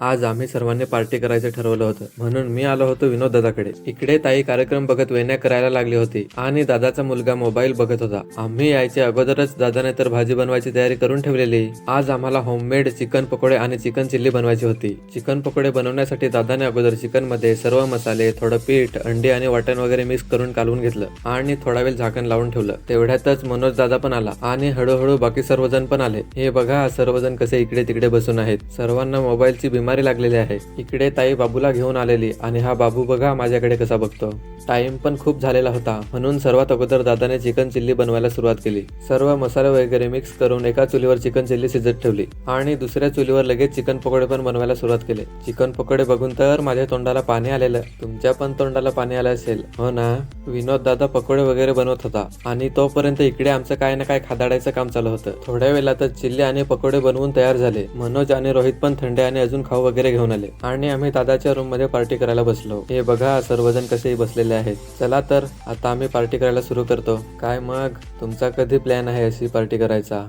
आज आम्ही सर्वांनी पार्टी करायचं ठरवलं होतं, म्हणून मी आलो होतो विनोद दादाकडे. इकडे ताई कार्यक्रम बघत वेण्या करायला लागली होती आणि दादाचा मुलगा मोबाईल बघत होता. आम्ही यायच्या अगोदरच दादाने तर भाजी बनवायची तयारी करून ठेवलेली. आज आम्हाला होममेड चिकन पकोडे आणि चिकन चिल्ली बनवायची होती. चिकन पकोडे बनवण्यासाठी दादाने अगोदर चिकन मध्ये सर्व मसाले, थोडं पीठ, अंडी आणि वाटण वगैरे मिक्स करून कालवून घेतलं आणि थोडा वेळ झाकण लावून ठेवलं. तेवढ्यातच मनोज दादा पण आला आणि हळूहळू बाकी सर्वजण पण आले. हे बघा सर्वजण कसे इकडे तिकडे बसून आहेत. सर्वांना मोबाईलची बिमारी लागलेली आहे. इकडे ताई बाबूला घेऊन आलेली आणि हा बाबू बघा माझ्याकडे कसा बघतो. टाइम पण खूप झालेला होता, म्हणून सर्वात अगोदर दादाने चिकन चिल्ली बनवायला सुरुवात केली. सर्व मसाले वगैरे मिक्स करून एका चुलीवर चिकन चिल्ली शिजत ठेवली आणि दुसऱ्या चुलीवर लगेच चिकन पकोडे पण बनवायला सुरुवात केली. चिकन पकोडे बघून तर माझ्या तोंडाला पाणी आलेलं. तुमच्या पण तोंडाला पाणी आलं असेल हो ना. विनोद दादा पकोडे वगैरे बनवत होता आणि तोपर्यंत इकडे आमचं काय ना काय खादाडायचं काम चालू होतं. थोड्या वेळातच चिल्ली आणि पकोडे बनवून तयार झाले. मनोज आणि रोहित पण थंडे आणि अजून खाऊ वगैरे घेऊन आले आणि आम्ही दादाच्या रूम मध्ये पार्टी करायला बसलो. हे बघा सर्वजण कसेही बसलेले आहेत. चला तर आता आम्ही पार्टी करायला सुरू करतो. काय मग तुमचा कधी प्लॅन आहे अशी पार्टी करायचा?